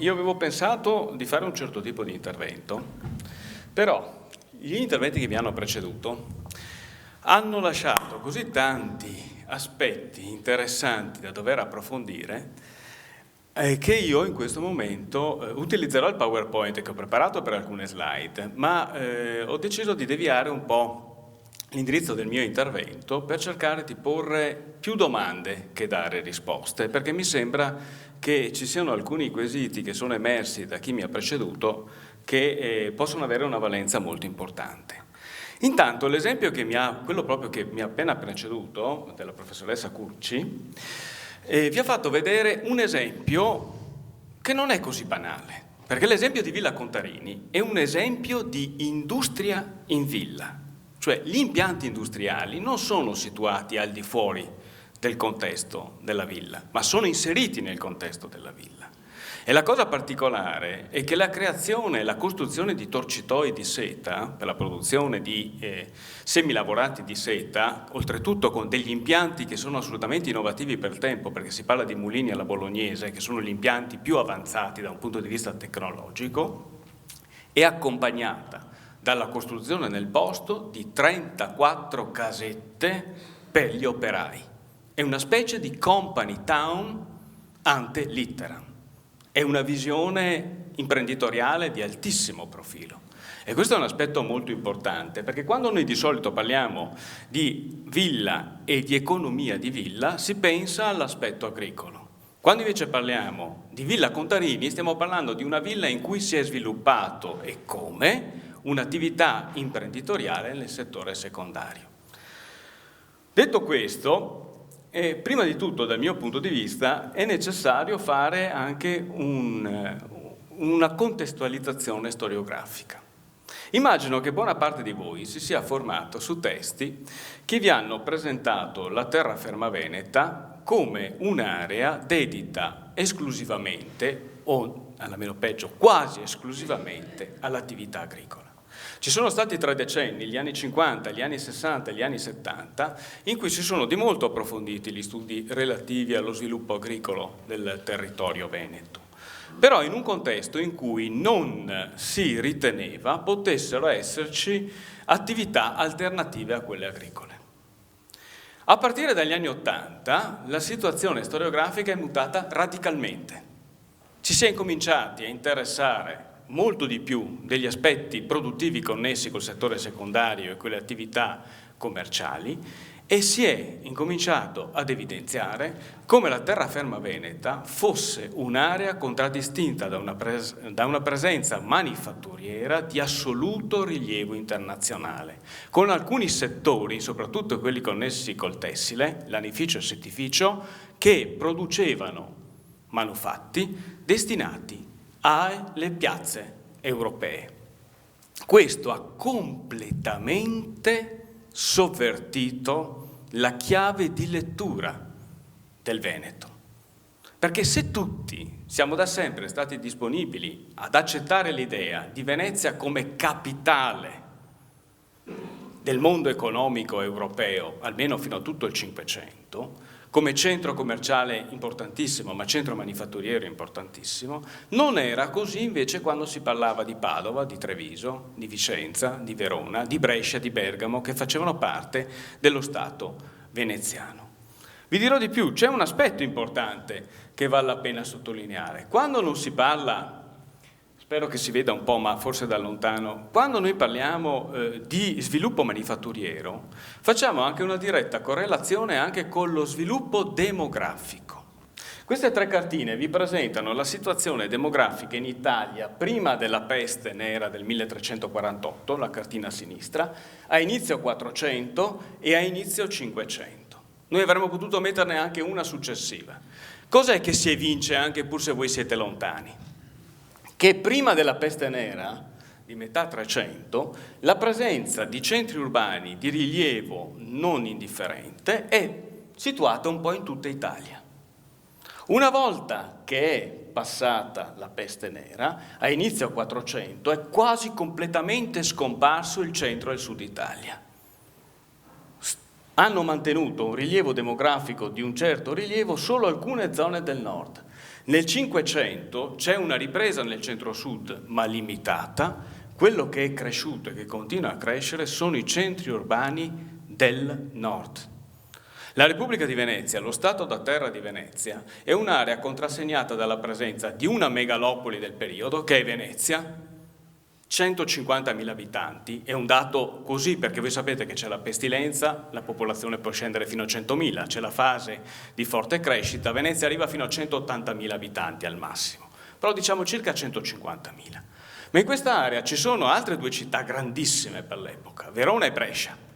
io avevo pensato di fare un certo tipo di intervento, però gli interventi che mi hanno preceduto hanno lasciato così tanti aspetti interessanti da dover approfondire che io in questo momento utilizzerò il PowerPoint che ho preparato per alcune slide, ma ho deciso di deviare un po' l'indirizzo del mio intervento per cercare di porre più domande che dare risposte, perché mi sembra che ci siano alcuni quesiti che sono emersi da chi mi ha preceduto che possono avere una valenza molto importante. Intanto l'esempio quello proprio che mi ha appena preceduto, della professoressa Curci, vi ha fatto vedere un esempio che non è così banale, perché l'esempio di Villa Contarini è un esempio di industria in villa. Cioè gli impianti industriali non sono situati al di fuori del contesto della villa, ma sono inseriti nel contesto della villa. E la cosa particolare è che la creazione e la costruzione di torcitoi di seta per la produzione di semilavorati di seta, oltretutto con degli impianti che sono assolutamente innovativi per il tempo, perché si parla di mulini alla bolognese, che sono gli impianti più avanzati da un punto di vista tecnologico, è accompagnata dalla costruzione nel posto di 34 casette per gli operai. È una specie di company town ante litteram. È una visione imprenditoriale di altissimo profilo. E questo è un aspetto molto importante, perché quando noi di solito parliamo di villa e di economia di villa, si pensa all'aspetto agricolo. Quando invece parliamo di Villa Contarini, stiamo parlando di una villa in cui si è sviluppato e come un'attività imprenditoriale nel settore secondario. Detto questo, prima di tutto dal mio punto di vista è necessario fare anche una contestualizzazione storiografica. Immagino che buona parte di voi si sia formato su testi che vi hanno presentato la terraferma veneta come un'area dedita esclusivamente, o almeno peggio, quasi esclusivamente, all'attività agricola. Ci sono stati 3 decenni, gli anni 50, gli anni 60 e gli anni 70, in cui si sono di molto approfonditi gli studi relativi allo sviluppo agricolo del territorio veneto, però in un contesto in cui non si riteneva potessero esserci attività alternative a quelle agricole. A partire dagli anni 80 la situazione storiografica è mutata radicalmente. Ci si è incominciati a interessare molto di più degli aspetti produttivi connessi col settore secondario e quelle attività commerciali e si è incominciato ad evidenziare come la terraferma veneta fosse un'area contraddistinta da una presenza manifatturiera di assoluto rilievo internazionale, con alcuni settori, soprattutto quelli connessi col tessile, lanificio e settificio, che producevano manufatti destinati alle piazze europee. Questo ha completamente sovvertito la chiave di lettura del Veneto, perché se tutti siamo da sempre stati disponibili ad accettare l'idea di Venezia come capitale del mondo economico europeo, almeno fino a tutto il Cinquecento, come centro commerciale importantissimo, ma centro manifatturiero importantissimo, non era così invece quando si parlava di Padova, di Treviso, di Vicenza, di Verona, di Brescia, di Bergamo, che facevano parte dello Stato veneziano. Vi dirò di più, c'è un aspetto importante che vale la pena sottolineare. Quando non si parla, spero che si veda un po', ma forse da lontano, quando noi parliamo di sviluppo manifatturiero, facciamo anche una diretta correlazione anche con lo sviluppo demografico. Queste 3 cartine vi presentano la situazione demografica in Italia prima della peste nera del 1348, la cartina a sinistra, a inizio 400 e a inizio 500. Noi avremmo potuto metterne anche una successiva. Cos'è che si evince anche pur se voi siete lontani? Che prima della peste nera, di metà 300, la presenza di centri urbani di rilievo non indifferente è situata un po' in tutta Italia. Una volta che è passata la peste nera, a inizio 400, è quasi completamente scomparso il centro e il sud Italia. Hanno mantenuto un rilievo demografico di un certo rilievo solo alcune zone del nord. Nel Cinquecento c'è una ripresa nel centro-sud, ma limitata. Quello che è cresciuto e che continua a crescere sono i centri urbani del nord. La Repubblica di Venezia, lo Stato da terra di Venezia, è un'area contrassegnata dalla presenza di una megalopoli del periodo, che è Venezia, 150.000 abitanti, è un dato così perché voi sapete che c'è la pestilenza, la popolazione può scendere fino a 100.000, c'è la fase di forte crescita, Venezia arriva fino a 180.000 abitanti al massimo, però diciamo circa 150.000. Ma in questa area ci sono altre due città grandissime per l'epoca, Verona e Brescia,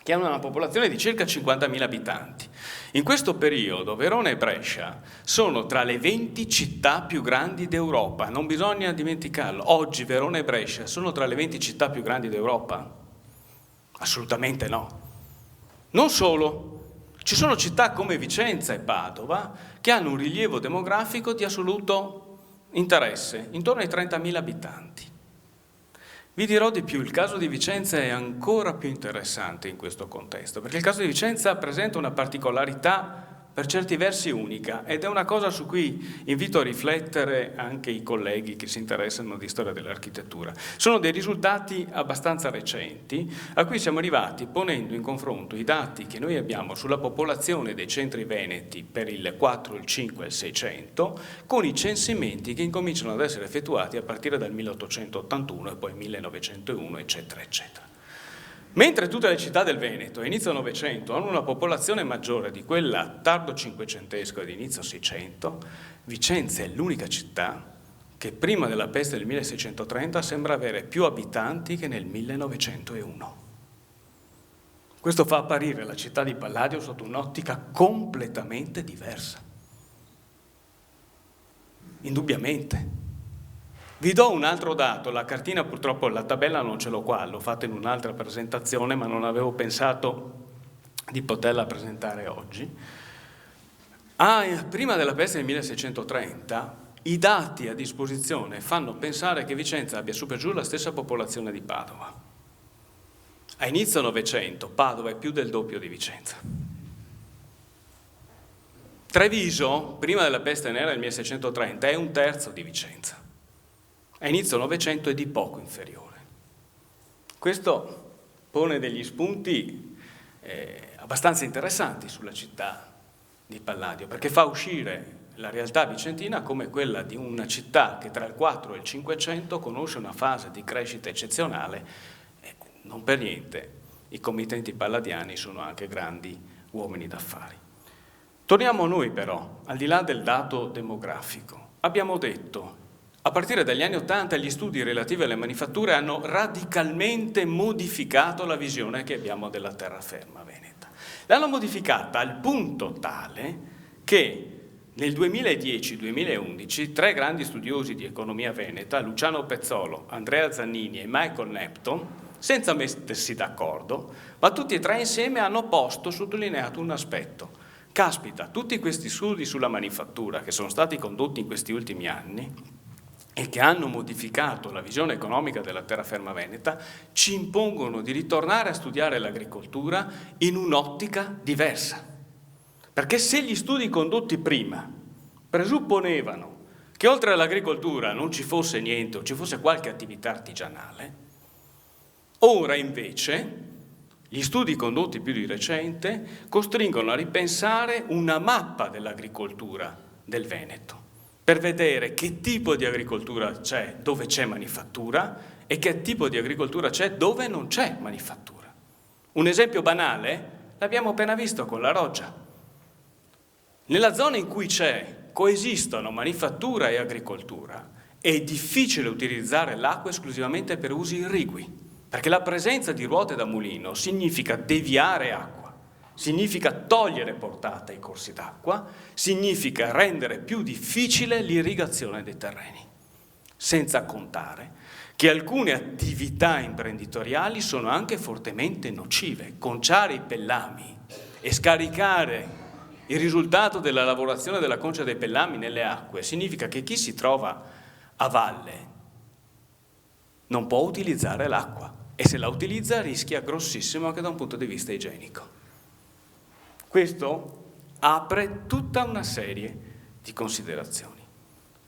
che hanno una popolazione di circa 50.000 abitanti. In questo periodo Verona e Brescia sono tra le 20 città più grandi d'Europa, non bisogna dimenticarlo. Oggi Verona e Brescia sono tra le 20 città più grandi d'Europa? Assolutamente no. Non solo, ci sono città come Vicenza e Padova che hanno un rilievo demografico di assoluto interesse, intorno ai 30.000 abitanti. Vi dirò di più, il caso di Vicenza è ancora più interessante in questo contesto, perché il caso di Vicenza presenta una particolarità per certi versi unica, ed è una cosa su cui invito a riflettere anche i colleghi che si interessano di storia dell'architettura. Sono dei risultati abbastanza recenti a cui siamo arrivati ponendo in confronto i dati che noi abbiamo sulla popolazione dei centri veneti per il 4, il 5 e il 600 con i censimenti che incominciano ad essere effettuati a partire dal 1881 e poi 1901, eccetera, eccetera. Mentre tutte le città del Veneto a inizio Novecento hanno una popolazione maggiore di quella tardo cinquecentesco ed inizio Seicento, Vicenza è l'unica città che prima della peste del 1630 sembra avere più abitanti che nel 1901. Questo fa apparire la città di Palladio sotto un'ottica completamente diversa. Indubbiamente. Vi do un altro dato, la cartina purtroppo, la tabella non ce l'ho qua, l'ho fatta in un'altra presentazione, ma non avevo pensato di poterla presentare oggi. Prima della peste del 1630, i dati a disposizione fanno pensare che Vicenza abbia su per giù la stessa popolazione di Padova. A inizio Novecento Padova è più del doppio di Vicenza. Treviso, prima della peste nera del 1630, è un terzo di Vicenza. A inizio Novecento è di poco inferiore. Questo pone degli spunti abbastanza interessanti sulla città di Palladio, perché fa uscire la realtà vicentina come quella di una città che tra il 4 e il 500 conosce una fase di crescita eccezionale. Non per niente i committenti palladiani sono anche grandi uomini d'affari. Torniamo a noi però, al di là del dato demografico. Abbiamo detto, a partire dagli anni '80 gli studi relativi alle manifatture hanno radicalmente modificato la visione che abbiamo della terraferma veneta. L'hanno modificata al punto tale che nel 2010-2011 tre grandi studiosi di economia veneta, Luciano Pezzolo, Andrea Zannini e Michael Nepton, senza mettersi d'accordo, ma tutti e tre insieme hanno sottolineato un aspetto. Caspita, tutti questi studi sulla manifattura che sono stati condotti in questi ultimi anni e che hanno modificato la visione economica della terraferma veneta, ci impongono di ritornare a studiare l'agricoltura in un'ottica diversa. Perché se gli studi condotti prima presupponevano che oltre all'agricoltura non ci fosse niente o ci fosse qualche attività artigianale, ora invece gli studi condotti più di recente costringono a ripensare una mappa dell'agricoltura del Veneto, per vedere che tipo di agricoltura c'è dove c'è manifattura e che tipo di agricoltura c'è dove non c'è manifattura. Un esempio banale l'abbiamo appena visto con la roggia. Nella zona in cui coesistono manifattura e agricoltura è difficile utilizzare l'acqua esclusivamente per usi irrigui, perché la presenza di ruote da mulino significa deviare acqua. Significa togliere portata ai corsi d'acqua, significa rendere più difficile l'irrigazione dei terreni. Senza contare che alcune attività imprenditoriali sono anche fortemente nocive. Conciare i pellami e scaricare il risultato della lavorazione della concia dei pellami nelle acque significa che chi si trova a valle non può utilizzare l'acqua e se la utilizza rischia grossissimo anche da un punto di vista igienico. Questo apre tutta una serie di considerazioni.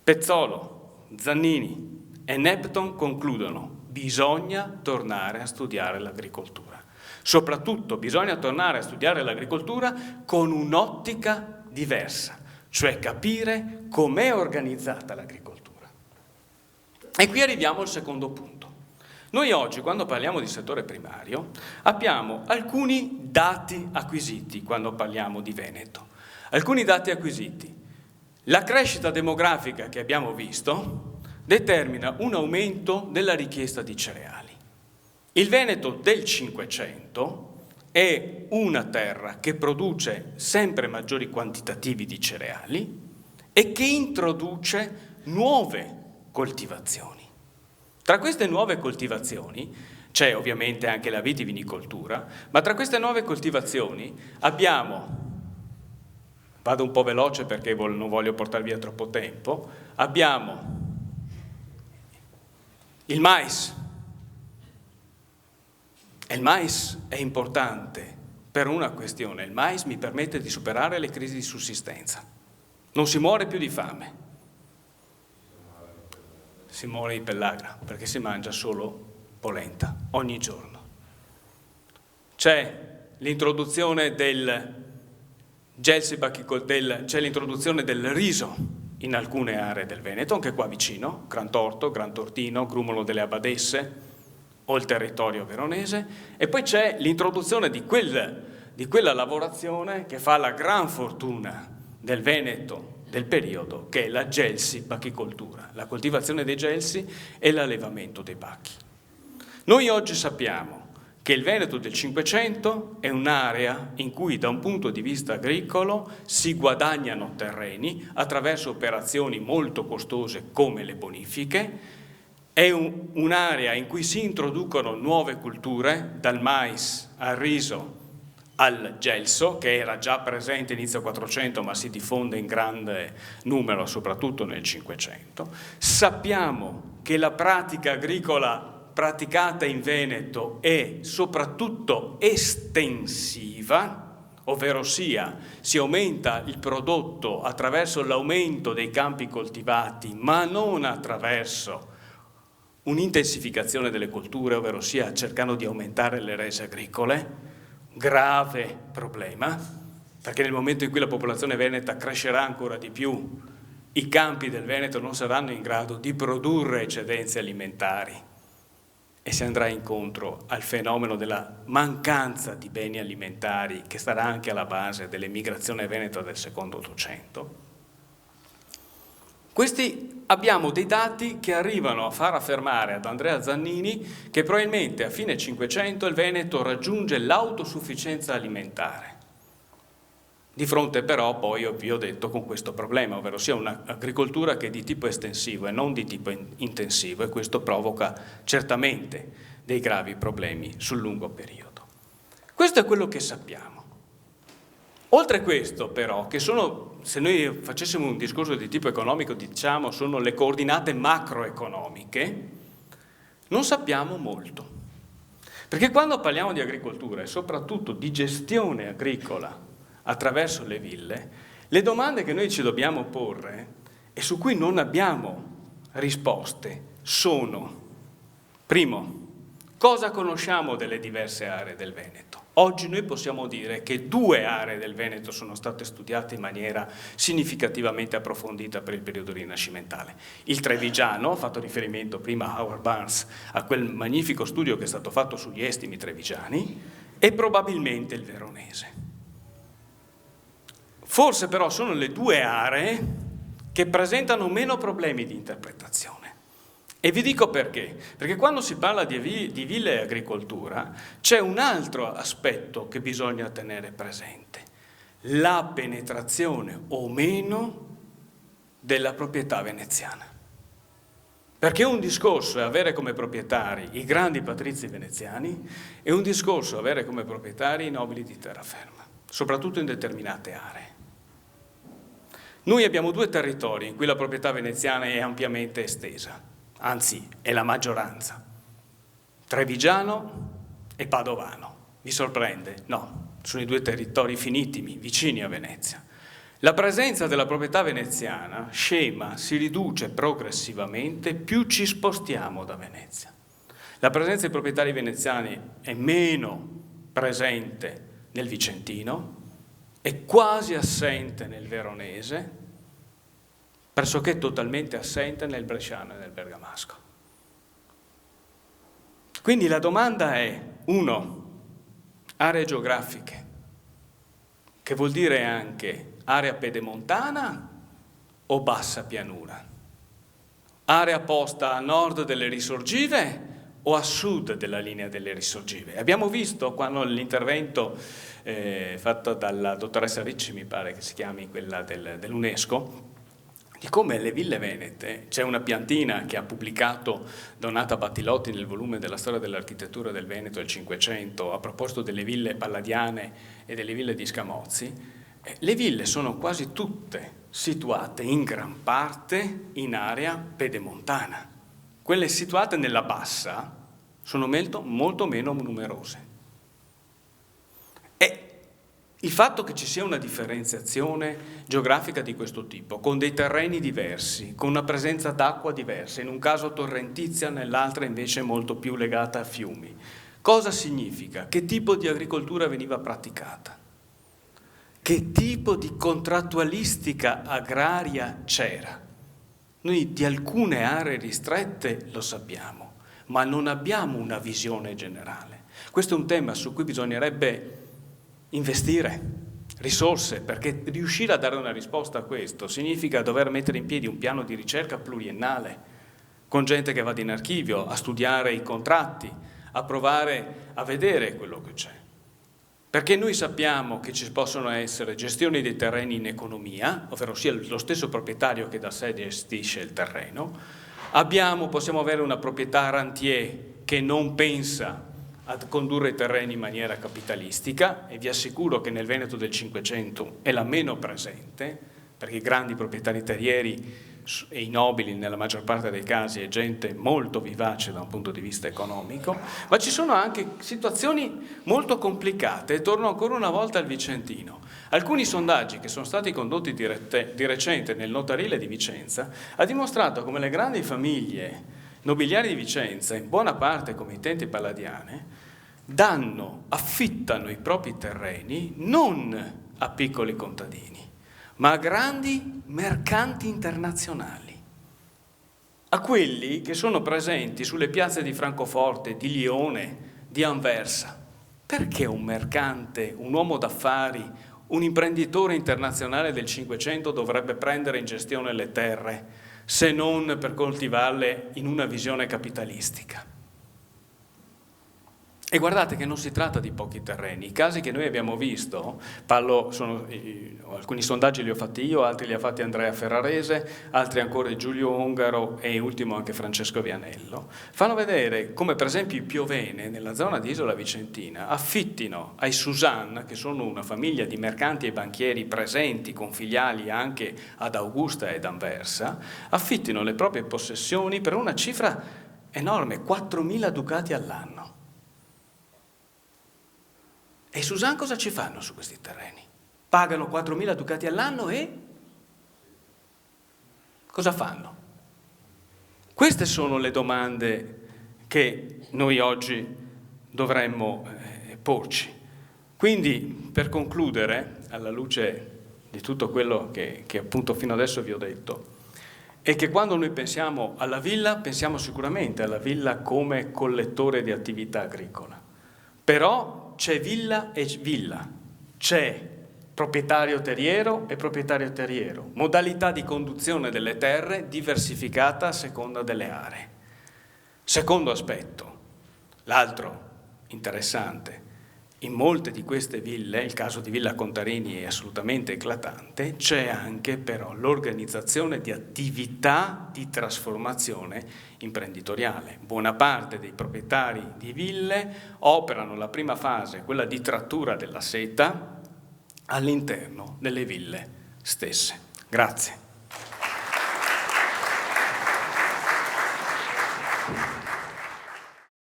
Pezzolo, Zannini e Nepton concludono: bisogna tornare a studiare l'agricoltura. Soprattutto bisogna tornare a studiare l'agricoltura con un'ottica diversa, cioè capire com'è organizzata l'agricoltura. E qui arriviamo al secondo punto. Noi oggi, quando parliamo di settore primario, abbiamo alcuni dati acquisiti quando parliamo di Veneto. Alcuni dati acquisiti. La crescita demografica che abbiamo visto determina un aumento della richiesta di cereali. Il Veneto del Cinquecento è una terra che produce sempre maggiori quantitativi di cereali e che introduce nuove coltivazioni. Tra queste nuove coltivazioni c'è ovviamente anche la vitivinicoltura, ma tra queste nuove coltivazioni abbiamo, vado un po' veloce perché non voglio portare via troppo tempo, abbiamo il mais. E il mais è importante per una questione: il mais mi permette di superare le crisi di sussistenza. Non si muore più di fame, si muore di pellagra perché si mangia solo polenta ogni giorno. C'è l'introduzione del c'è l'introduzione del riso in alcune aree del Veneto, anche qua vicino, Gran Torto, Gran Tortino, Grumolo delle Abbadesse o il territorio veronese, e poi c'è l'introduzione di quella lavorazione che fa la gran fortuna del Veneto del periodo, che è la gelsi-bachicoltura, la coltivazione dei gelsi e l'allevamento dei bachi. Noi oggi sappiamo che il Veneto del Cinquecento è un'area in cui da un punto di vista agricolo si guadagnano terreni attraverso operazioni molto costose come le bonifiche. È un'area in cui si introducono nuove culture, dal mais al riso al gelso, che era già presente inizio 400 ma si diffonde in grande numero soprattutto nel Cinquecento. Sappiamo che la pratica agricola praticata in Veneto è soprattutto estensiva, ovvero sia si aumenta il prodotto attraverso l'aumento dei campi coltivati, ma non attraverso un'intensificazione delle colture, ovvero sia cercando di aumentare le rese agricole. Grave problema, perché nel momento in cui la popolazione veneta crescerà ancora di più, i campi del Veneto non saranno in grado di produrre eccedenze alimentari e si andrà incontro al fenomeno della mancanza di beni alimentari che sarà anche alla base dell'emigrazione veneta del secondo Ottocento. Abbiamo dei dati che arrivano a far affermare ad Andrea Zannini che probabilmente a fine Cinquecento il Veneto raggiunge l'autosufficienza alimentare. Di fronte però poi vi ho detto con questo problema, ovvero sia un'agricoltura che è di tipo estensivo e non di tipo intensivo, e questo provoca certamente dei gravi problemi sul lungo periodo. Questo è quello che sappiamo. Oltre a questo però, che sono, se noi facessimo un discorso di tipo economico, diciamo sono le coordinate macroeconomiche, non sappiamo molto. Perché quando parliamo di agricoltura e soprattutto di gestione agricola attraverso le ville, le domande che noi ci dobbiamo porre e su cui non abbiamo risposte sono: primo, cosa conosciamo delle diverse aree del Veneto? Oggi noi possiamo dire che 2 aree del Veneto sono state studiate in maniera significativamente approfondita per il periodo rinascimentale. Il Trevigiano, ho fatto riferimento prima a Howard Barnes, a quel magnifico studio che è stato fatto sugli estimi trevigiani, e probabilmente il Veronese. Forse però sono le 2 aree che presentano meno problemi di interpretazione. E vi dico perché. Perché quando si parla di ville e agricoltura c'è un altro aspetto che bisogna tenere presente: la penetrazione o meno della proprietà veneziana. Perché un discorso è avere come proprietari i grandi patrizi veneziani e un discorso è avere come proprietari i nobili di terraferma, soprattutto in determinate aree. Noi abbiamo 2 territori in cui la proprietà veneziana è ampiamente estesa, anzi è la maggioranza: Trevigiano e Padovano. Vi sorprende? No, sono i 2 territori finitimi, vicini a Venezia. La presenza della proprietà veneziana scema, si riduce progressivamente più ci spostiamo da Venezia. La presenza dei proprietari veneziani è meno presente nel Vicentino, è quasi assente nel Veronese, pressoché totalmente assente nel Bresciano e nel Bergamasco. Quindi la domanda è, 1, aree geografiche, che vuol dire anche area pedemontana o bassa pianura? Area posta a nord delle risorgive o a sud della linea delle risorgive? Abbiamo visto quando l'intervento fatto dalla dottoressa Ricci, mi pare che si chiami quella dell'UNESCO, di come le ville venete, c'è una piantina che ha pubblicato Donata Battilotti nel volume della storia dell'architettura del Veneto del Cinquecento, a proposito delle ville palladiane e delle ville di Scamozzi. Le ville sono quasi tutte situate in gran parte in area pedemontana. Quelle situate nella bassa sono molto meno numerose. E il fatto che ci sia una differenziazione geografica di questo tipo, con dei terreni diversi, con una presenza d'acqua diversa, in un caso torrentizia, nell'altra invece molto più legata a fiumi, cosa significa? Che tipo di agricoltura veniva praticata? Che tipo di contrattualistica agraria c'era? Noi di alcune aree ristrette lo sappiamo, ma non abbiamo una visione generale. Questo è un tema su cui bisognerebbe investire risorse, perché riuscire a dare una risposta a questo significa dover mettere in piedi un piano di ricerca pluriennale, con gente che vada in archivio a studiare i contratti, a provare a vedere quello che c'è. Perché noi sappiamo che ci possono essere gestioni dei terreni in economia, ovvero sia lo stesso proprietario che da sé gestisce il terreno. Possiamo avere una proprietà rentier che non pensa a condurre i terreni in maniera capitalistica, e vi assicuro che nel Veneto del Cinquecento è la meno presente, perché i grandi proprietari terrieri e i nobili nella maggior parte dei casi è gente molto vivace da un punto di vista economico, ma ci sono anche situazioni molto complicate. Torno ancora una volta al Vicentino. Alcuni sondaggi che sono stati condotti di recente nel notarile di Vicenza ha dimostrato come le grandi famiglie nobiliari di Vicenza, in buona parte committenti palladiane, affittano i propri terreni non a piccoli contadini, ma a grandi mercanti internazionali, a quelli che sono presenti sulle piazze di Francoforte, di Lione, di Anversa. Perché un mercante, un uomo d'affari, un imprenditore internazionale del Cinquecento dovrebbe prendere in gestione le terre se non per coltivarle in una visione capitalistica? E guardate che non si tratta di pochi terreni. I casi che noi abbiamo visto, alcuni sondaggi li ho fatti io, altri li ha fatti Andrea Ferrarese, altri ancora Giulio Ongaro e ultimo anche Francesco Vianello, fanno vedere come per esempio i Piovene, nella zona di Isola Vicentina, affittino ai Suzanne, che sono una famiglia di mercanti e banchieri presenti con filiali anche ad Augusta ed Anversa, affittino le proprie possessioni per una cifra enorme, 4.000 ducati all'anno. E i Suzanne cosa ci fanno su questi terreni? Pagano 4.000 ducati all'anno e cosa fanno? Queste sono le domande che noi oggi dovremmo porci. Quindi, per concludere, alla luce di tutto quello che appunto fino adesso vi ho detto, è che quando noi pensiamo alla villa, pensiamo sicuramente alla villa come collettore di attività agricola. Però c'è villa e villa, c'è proprietario terriero e proprietario terriero, modalità di conduzione delle terre diversificata a seconda delle aree. Secondo aspetto, l'altro interessante, in molte di queste ville, il caso di Villa Contarini è assolutamente eclatante, c'è anche però l'organizzazione di attività di trasformazione imprenditoriale. Buona parte dei proprietari di ville operano la prima fase, quella di trattura della seta, all'interno delle ville stesse. Grazie.